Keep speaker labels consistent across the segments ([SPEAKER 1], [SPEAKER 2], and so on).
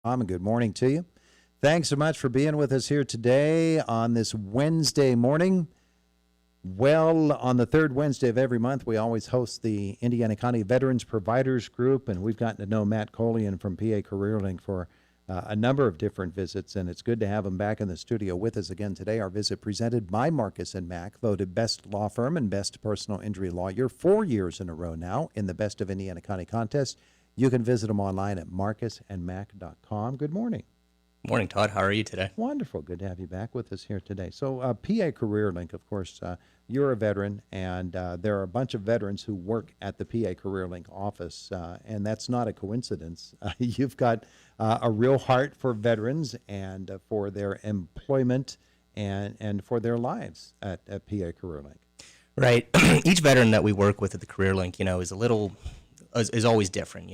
[SPEAKER 1] And good morning to you. Thanks so much for being with us here today on this Wednesday morning. Well, on the third Wednesday of every month, we always host the Indiana County Veterans Providers Group, and we've gotten to know Matt Colian from PA Careerlink for a number of different visits, and it's good to have him back in the studio with us again today. Our visit presented by Marcus and Mack, voted Best Law Firm and Best Personal Injury Lawyer 4 years in a row now in the Best of Indiana County contest. You can visit them online at marcusandmack.com. Good morning.
[SPEAKER 2] Morning, Todd. How are you today?
[SPEAKER 1] Wonderful. Good to have you back with us here today. So PA CareerLink, of course, you're a veteran, and there are a bunch of veterans who work at the PA CareerLink office, and that's not a coincidence. You've got a real heart for veterans and for their employment and for their lives at PA CareerLink.
[SPEAKER 2] Right. Each veteran that we work with at the CareerLink, is always different.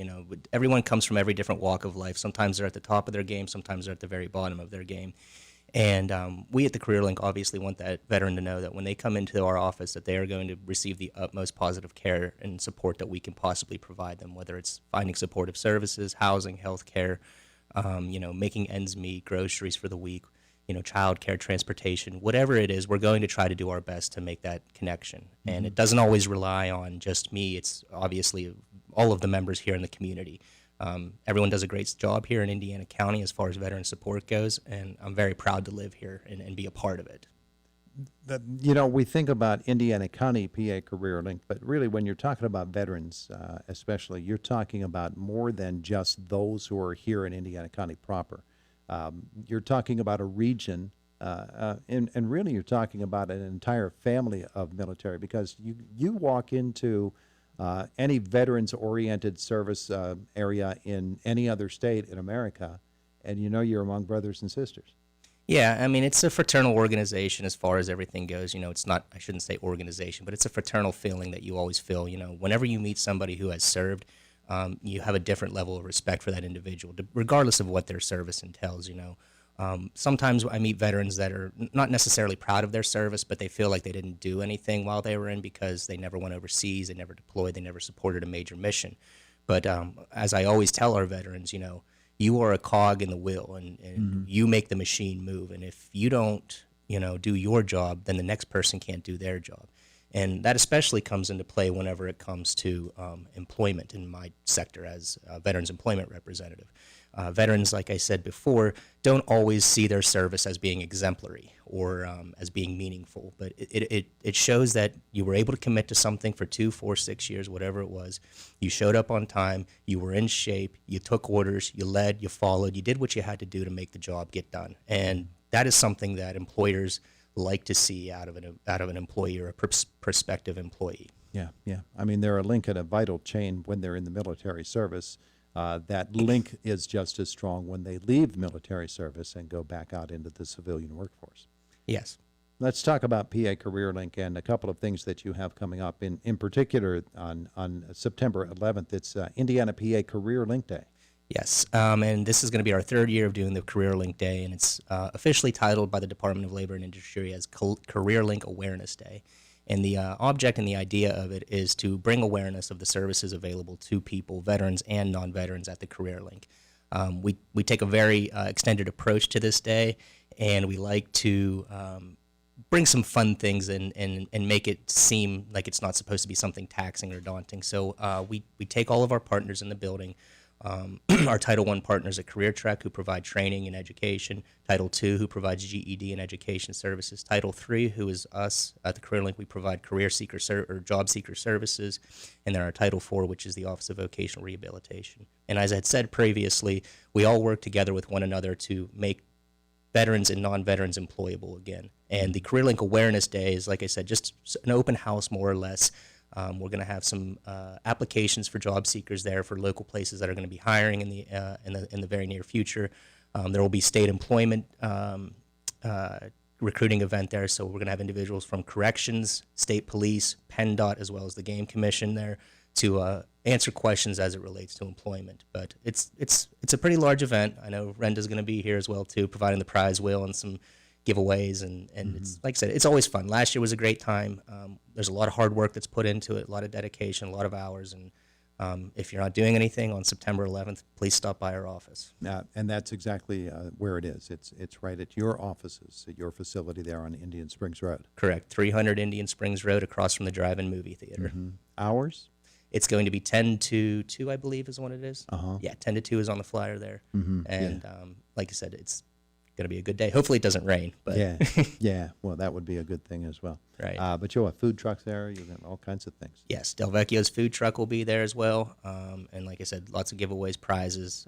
[SPEAKER 2] Everyone comes from every different walk of life. Sometimes they're at the top of their game. Sometimes they're at the very bottom of their game. And we at the CareerLink obviously want that veteran to know that when they come into our office that they are going to receive the utmost positive care and support that we can possibly provide them, whether it's finding supportive services, housing, health care, making ends meet, groceries for the week, child care, transportation, whatever it is, we're going to try to do our best to make that connection. Mm-hmm. And it doesn't always rely on just me. It's obviously all of the members here in the community. Everyone does a great job here in Indiana County as far as veteran support goes, and I'm very proud to live here and be a part of it.
[SPEAKER 1] We think about Indiana County PA CareerLink, but really when you're talking about veterans especially, you're talking about more than just those who are here in Indiana County proper. You're talking about a region, and really you're talking about an entire family of military, because you walk into any veterans-oriented service area in any other state in America, and you're among brothers and sisters.
[SPEAKER 2] Yeah, I mean, it's a fraternal organization as far as everything goes. It's not, I shouldn't say organization, but it's a fraternal feeling that you always feel. Whenever you meet somebody who has served, you have a different level of respect for that individual, regardless of what their service entails. Sometimes I meet veterans that are not necessarily proud of their service, but they feel like they didn't do anything while they were in because they never went overseas, they never deployed, they never supported a major mission. But as I always tell our veterans, you are a cog in the wheel, and mm-hmm. you make the machine move. And if you don't, do your job, then the next person can't do their job. And that especially comes into play whenever it comes to employment in my sector as a veterans employment representative. Veterans, like I said before, don't always see their service as being exemplary or as being meaningful, but it shows that you were able to commit to something for 2, 4, 6 years, whatever it was. You showed up on time, you were in shape, you took orders, you led, you followed, you did what you had to do to make the job get done. And that is something that employers like to see out of an employee or a prospective employee.
[SPEAKER 1] Yeah. I mean, they're a link in a vital chain when they're in the military service. That link is just as strong when they leave military service and go back out into the civilian workforce.
[SPEAKER 2] Yes.
[SPEAKER 1] Let's talk about PA CareerLink and a couple of things that you have coming up. In particular, on September 11th, it's Indiana PA CareerLink Day.
[SPEAKER 2] Yes, and this is going to be our third year of doing the CareerLink Day, and it's officially titled by the Department of Labor and Industry as CareerLink Awareness Day. And the object and the idea of it is to bring awareness of the services available to people, veterans and non-veterans, at the CareerLink. We take a very extended approach to this day, and we like to bring some fun things and make it seem like it's not supposed to be something taxing or daunting. So we take all of our partners in the building, our Title I partners at Career Trek, who provide training and education, Title II, who provides GED and education services, Title III, who is us at the CareerLink, we provide career seeker or job seeker services, and then our Title IV, which is the Office of Vocational Rehabilitation. And as I had said previously, we all work together with one another to make veterans and non-veterans employable again. And the CareerLink Awareness Day is, like I said, just an open house, more or less. We're going to have some applications for job seekers there for local places that are going to be hiring in the very near future. There will be state employment recruiting event there, so we're going to have individuals from corrections, state police, PennDOT, as well as the Game Commission there to answer questions as it relates to employment. But it's a pretty large event. I know Renda's going to be here as well too, providing the prize wheel and some giveaways, and it's, like I said, it's always fun. Last year was a great time. There's a lot of hard work that's put into it, a lot of dedication, a lot of hours, and If you're not doing anything on September 11th, please stop by our office.
[SPEAKER 1] And that's exactly where it is. It's right at your offices, at your facility there on Indian Springs Road.
[SPEAKER 2] Correct. 300 Indian Springs Road across from the drive-in movie theater.
[SPEAKER 1] Hours?
[SPEAKER 2] It's going to be 10 to 2, I believe is what it is. Yeah, 10 to 2 is on the flyer there. And like I said, it's going to be a good day. Hopefully it doesn't rain. But
[SPEAKER 1] Yeah, yeah. Well, that would be a good thing as well.
[SPEAKER 2] Right.
[SPEAKER 1] But you'll have food trucks there. You'll have all kinds of things.
[SPEAKER 2] Yes, Del Vecchio's food truck will be there as well. And like I said, lots of giveaways, prizes,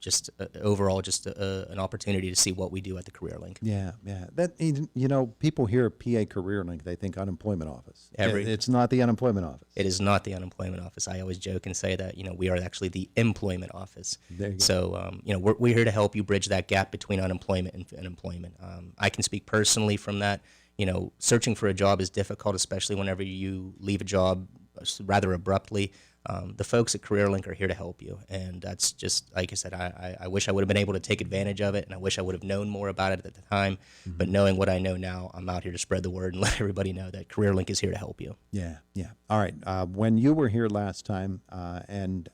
[SPEAKER 2] just overall just an opportunity to see what we do at the Careerlink.
[SPEAKER 1] Yeah, yeah. That people hear PA Careerlink, they think unemployment office.
[SPEAKER 2] Every-
[SPEAKER 1] It's not the unemployment office.
[SPEAKER 2] It is not the unemployment office. I always joke and say that, we are actually the employment office.
[SPEAKER 1] There you go.
[SPEAKER 2] So, we're here to help you bridge that gap between unemployment and employment. I can speak personally from that. Searching for a job is difficult, especially whenever you leave a job rather abruptly. The folks at Careerlink are here to help you. And that's just, like I said, I wish I would have been able to take advantage of it, and I wish I would have known more about it at the time. But knowing what I know now, I'm out here to spread the word and let everybody know that Careerlink is here to help you.
[SPEAKER 1] Yeah, yeah. All right. When you were here last time, and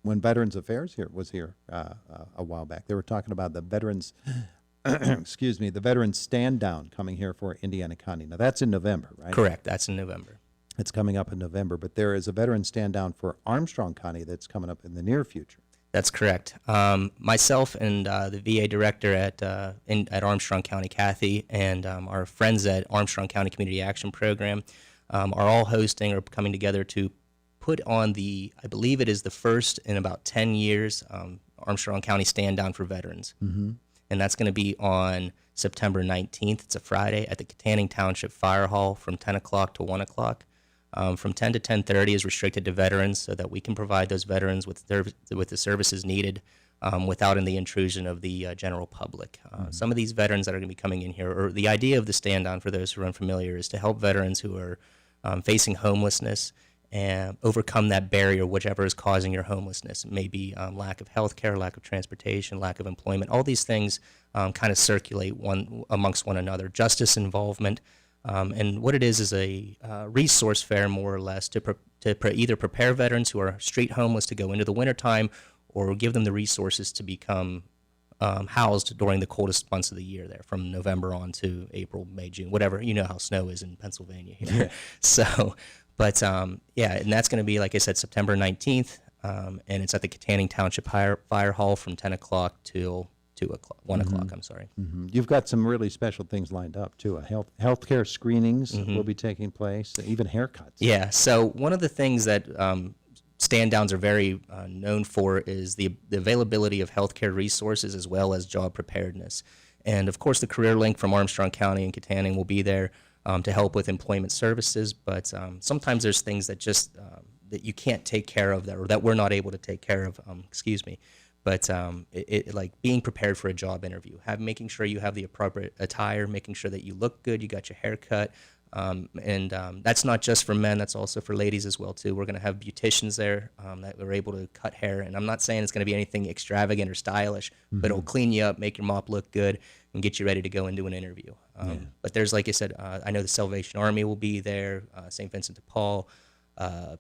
[SPEAKER 1] when Veterans Affairs was here a while back, they were talking about the veterans, excuse me, the veterans stand down coming here for Indiana County. Now that's in November, right?
[SPEAKER 2] Correct. That's in November.
[SPEAKER 1] It's coming up in November, but there is a veteran stand down for Armstrong County that's coming up in the near future.
[SPEAKER 2] That's correct. Myself and the VA director at Armstrong County, Kathy, and our friends at Armstrong County Community Action Program are all hosting or coming together to put on I believe it is the first in about 10 years, Armstrong County Stand Down for Veterans. And that's going to be on September 19th. It's a Friday at the Katanning Township Fire Hall from 10 o'clock to 1 o'clock. From 10 to 10:30 is restricted to veterans so that we can provide those veterans with the services needed without the intrusion of the general public. Some of these veterans that are going to be coming in here, or the idea of the stand down for those who are unfamiliar, is to help veterans who are facing homelessness and overcome that barrier, whichever is causing your homelessness. It may be lack of health care, lack of transportation, lack of employment. All these things kind of circulate amongst one another. Justice involvement. And what it is a resource fair, more or less, to either prepare veterans who are street homeless to go into the wintertime, or give them the resources to become housed during the coldest months of the year there, from November on to April, May, June, whatever. You know how snow is in Pennsylvania here. Yeah. So, but yeah, and that's going to be, like I said, September 19th, and it's at the Katanning Township Fire Hall from 10 o'clock till 1 o'clock, I'm sorry.
[SPEAKER 1] You've got some really special things lined up, too. Healthcare screenings will be taking place, even haircuts.
[SPEAKER 2] Yeah, so one of the things that stand-downs are very known for is the availability of healthcare resources as well as job preparedness. And, of course, the Careerlink from Armstrong County and Katanning will be there to help with employment services, but sometimes there's things that just that you can't take care of, or that we're not able to take care of, But like being prepared for a job interview, making sure you have the appropriate attire, making sure that you look good, you got your hair cut, and that's not just for men, that's also for ladies as well too. We're going to have beauticians there that are able to cut hair, and I'm not saying it's going to be anything extravagant or stylish, but it'll clean you up, make your mop look good, and get you ready to go into an interview. But there's, like I said, I know the Salvation Army will be there, St. Vincent de Paul,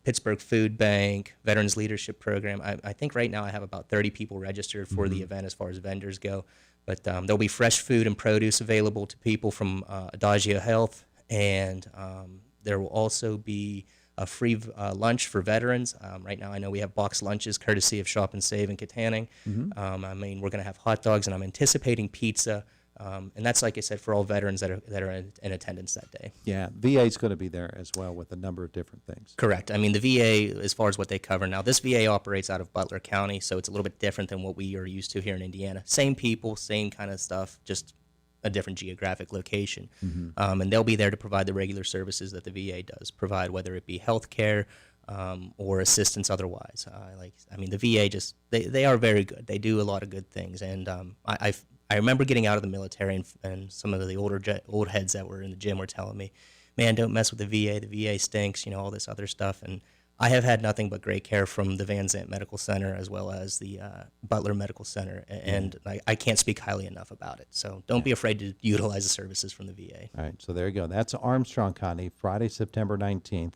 [SPEAKER 2] Pittsburgh Food Bank, Veterans Leadership Program. I think right now I have about 30 people registered for the event as far as vendors go. But there'll be fresh food and produce available to people from Adagio Health, and there will also be a free lunch for veterans. Right now I know we have boxed lunches courtesy of Shop and Save in Katanning. I mean, we're going to have hot dogs, and I'm anticipating pizza. And that's, like I said, for all veterans that are in attendance that day.
[SPEAKER 1] Yeah, VA is going to be there as well with a number of different things.
[SPEAKER 2] Correct. I mean, the VA, as far as what they cover now, this VA operates out of Butler County, so it's a little bit different than what we are used to here in Indiana. Same people, same kind of stuff, just a different geographic location. And they'll be there to provide the regular services that the VA does provide, whether it be health care or assistance otherwise. The VA they are very good. They do a lot of good things, and I remember getting out of the military, and some of the old heads that were in the gym were telling me, "Man, don't mess with the VA. The VA stinks," all this other stuff. And I have had nothing but great care from the Van Zant Medical Center as well as the Butler Medical Center, and I can't speak highly enough about it. So don't be afraid to utilize the services from the VA.
[SPEAKER 1] All right, so there you go. That's Armstrong County, Friday, September 19th,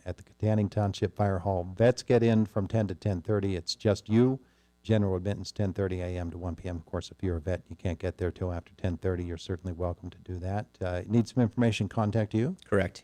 [SPEAKER 1] at the Katanning Township Fire Hall. Vets get in from 10 to 10:30. It's just you. General admittance 10:30 a.m. to 1 p.m. Of course, if you're a vet, you can't get there till after 10:30. You're certainly welcome to do that. Need some information? Contact you.
[SPEAKER 2] Correct.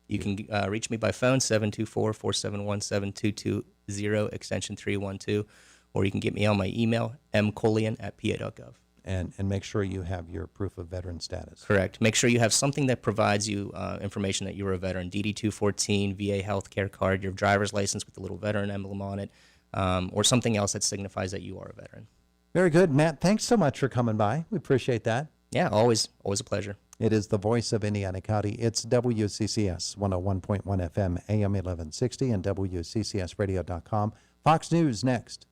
[SPEAKER 2] You can reach me by phone, 724-471-7220, extension 312, or you can get me on my email, mcolian@pa.gov.
[SPEAKER 1] And make sure you have your proof of veteran status.
[SPEAKER 2] Correct. Make sure you have something that provides you information that you were a veteran, DD-214, VA healthcare card, your driver's license with the little veteran emblem on it, or something else that signifies that you are a veteran.
[SPEAKER 1] Very good. Matt, thanks so much for coming by. We appreciate that.
[SPEAKER 2] Yeah, always a pleasure.
[SPEAKER 1] It is the voice of Indiana County. It's WCCS 101.1 FM, AM 1160, and WCCSradio.com. Fox News next.